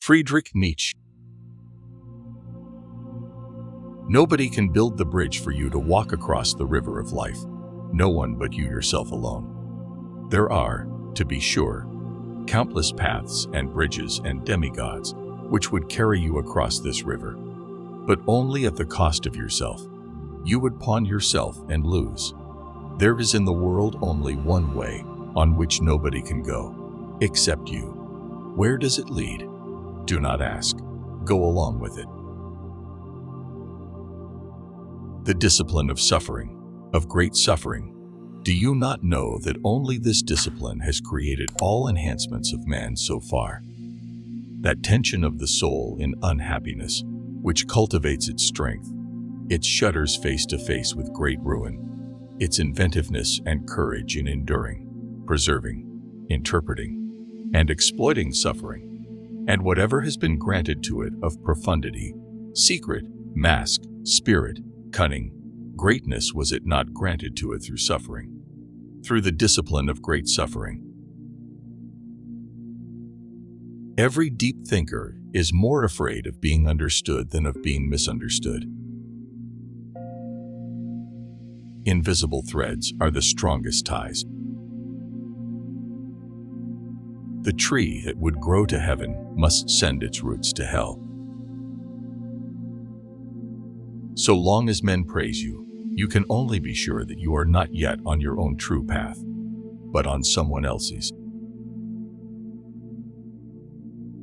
Friedrich Nietzsche. Nobody can build the bridge for you to walk across the river of life. No one but you yourself alone. There are, to be sure, countless paths and bridges and demigods which would carry you across this river, but only at the cost of yourself. You would pawn yourself and lose. There is in the world only one way on which nobody can go, except you. Where does it lead? Do not ask. Go along with it. The discipline of suffering, of great suffering. Do you not know that only this discipline has created all enhancements of man so far? That tension of the soul in unhappiness, which cultivates its strength, its shudders face to face with great ruin, its inventiveness and courage in enduring, preserving, interpreting, and exploiting suffering, and whatever has been granted to it of profundity, secret, mask, spirit, cunning, greatness, was it not granted to it through suffering, through the discipline of great suffering? Every deep thinker is more afraid of being understood than of being misunderstood. Invisible threads are the strongest ties. The tree that would grow to heaven must send its roots to hell. So long as men praise you, you can only be sure that you are not yet on your own true path, but on someone else's.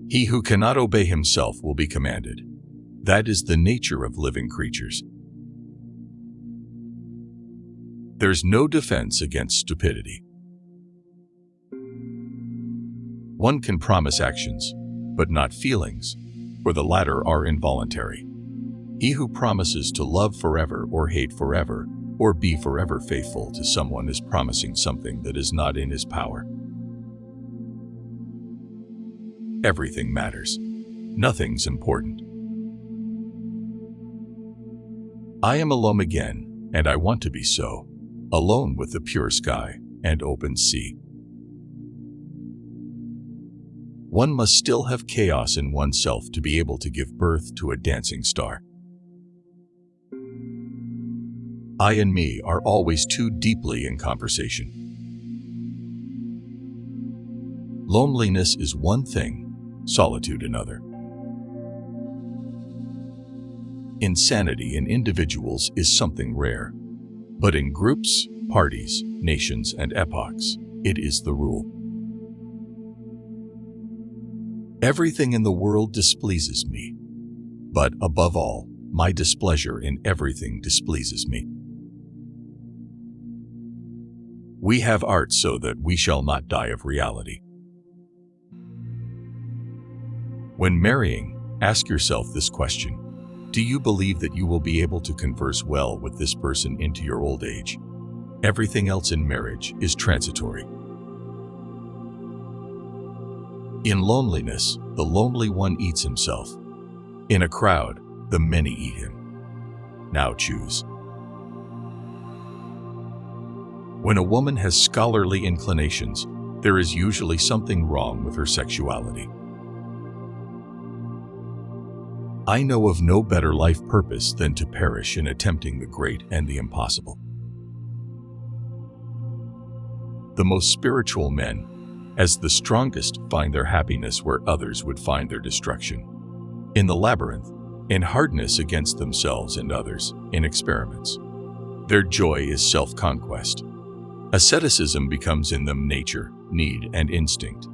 He who cannot obey himself will be commanded. That is the nature of living creatures. There's no defense against stupidity. One can promise actions, but not feelings, for the latter are involuntary. He who promises to love forever or hate forever, or be forever faithful to someone, is promising something that is not in his power. Everything matters. Nothing's important. I am alone again, and I want to be so, alone with the pure sky and open sea. One must still have chaos in oneself to be able to give birth to a dancing star. I and me are always too deeply in conversation. Loneliness is one thing, solitude another. Insanity in individuals is something rare, but in groups, parties, nations, and epochs, it is the rule. Everything in the world displeases me, but above all, my displeasure in everything displeases me. We have art so that we shall not die of reality. When marrying, ask yourself this question: do you believe that you will be able to converse well with this person into your old age? Everything else in marriage is transitory. In loneliness, the lonely one eats himself. In a crowd, the many eat him. Now choose. When a woman has scholarly inclinations, there is usually something wrong with her sexuality. I know of no better life purpose than to perish in attempting the great and the impossible. The most spiritual men, as the strongest, find their happiness where others would find their destruction. In the labyrinth, in hardness against themselves and others, in experiments. Their joy is self-conquest. Asceticism becomes in them nature, need, and instinct.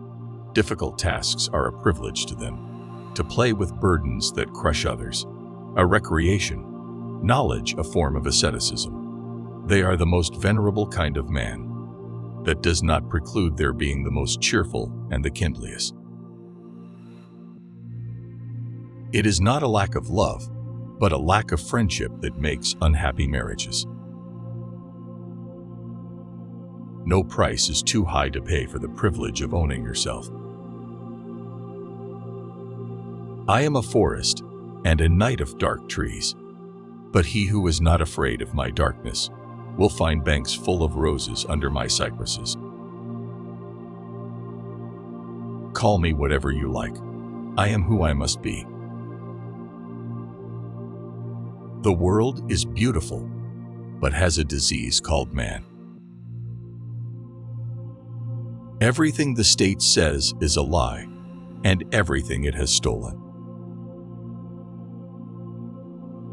Difficult tasks are a privilege to them. To play with burdens that crush others, a recreation. Knowledge, a form of asceticism. They are the most venerable kind of man. That does not preclude their being the most cheerful and the kindliest. It is not a lack of love, but a lack of friendship that makes unhappy marriages. No price is too high to pay for the privilege of owning yourself. I am a forest and a night of dark trees, but he who is not afraid of my darkness will find banks full of roses under my cypresses. Call me whatever you like. I am who I must be. The world is beautiful, but has a disease called man. Everything the state says is a lie, and everything it has stolen.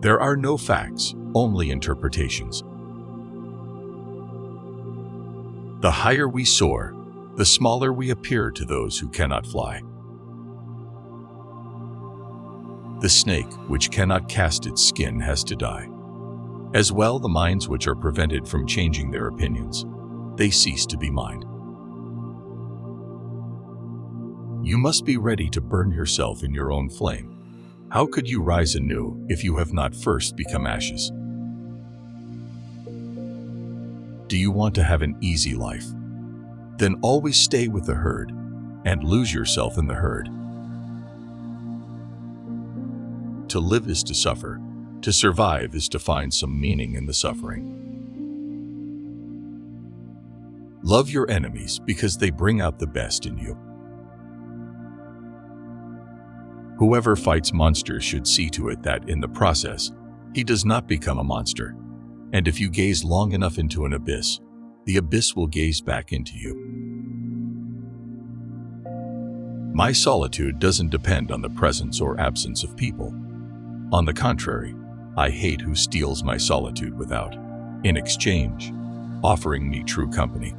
There are no facts, only interpretations. The higher we soar, the smaller we appear to those who cannot fly. The snake which cannot cast its skin has to die. As well, the minds which are prevented from changing their opinions, they cease to be mind. You must be ready to burn yourself in your own flame. How could you rise anew if you have not first become ashes? Do you want to have an easy life? Then always stay with the herd and lose yourself in the herd. To live is to suffer. To survive is to find some meaning in the suffering. Love your enemies because they bring out the best in you. Whoever fights monsters should see to it that, in the process, he does not become a monster. And if you gaze long enough into an abyss, the abyss will gaze back into you. My solitude doesn't depend on the presence or absence of people. On the contrary, I hate who steals my solitude without, in exchange, offering me true company.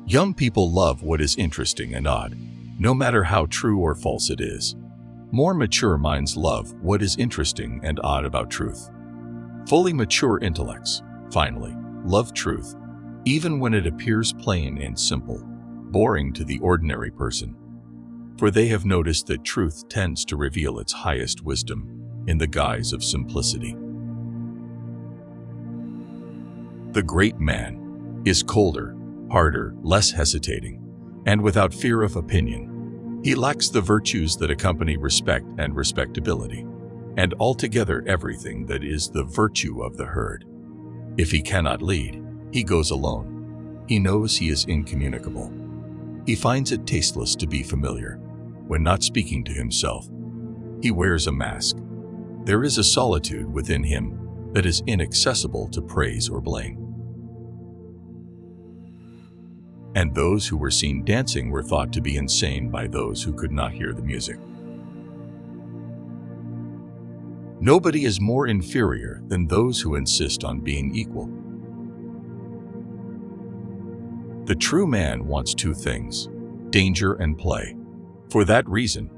Young people love what is interesting and odd, no matter how true or false it is. More mature minds love what is interesting and odd about truth. Fully mature intellects, finally, love truth, even when it appears plain and simple, boring to the ordinary person. For they have noticed that truth tends to reveal its highest wisdom in the guise of simplicity. The great man is colder, harder, less hesitating, and without fear of opinion. He lacks the virtues that accompany respect and respectability, and altogether everything that is the virtue of the herd. If he cannot lead, he goes alone. He knows he is incommunicable. He finds it tasteless to be familiar. When not speaking to himself, he wears a mask. There is a solitude within him that is inaccessible to praise or blame. And those who were seen dancing were thought to be insane by those who could not hear the music. Nobody is more inferior than those who insist on being equal. The true man wants two things, danger and play. For that reason,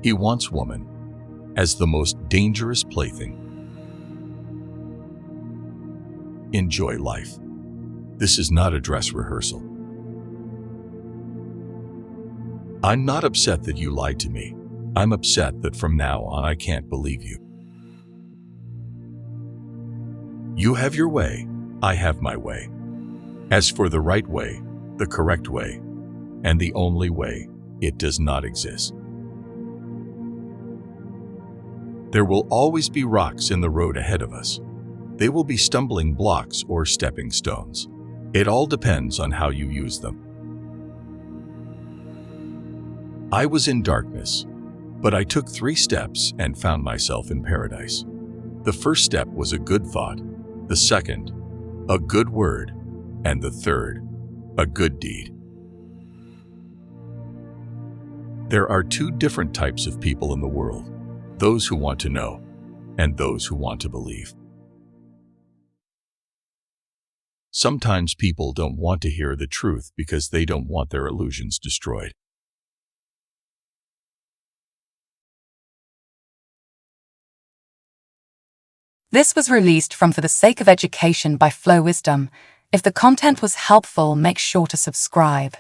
he wants woman as the most dangerous plaything. Enjoy life. This is not a dress rehearsal. I'm not upset that you lied to me. I'm upset that from now on I can't believe you. You have your way, I have my way. As for the right way, the correct way, and the only way, it does not exist. There will always be rocks in the road ahead of us. They will be stumbling blocks or stepping stones. It all depends on how you use them. I was in darkness, but I took 3 steps and found myself in paradise. The first step was a good thought, the second, a good word, and the third, a good deed. There are 2 different types of people in the world, those who want to know and those who want to believe. Sometimes people don't want to hear the truth because they don't want their illusions destroyed. This was released from For the Sake of Education by Flow Wisdom. If the content was helpful, make sure to subscribe.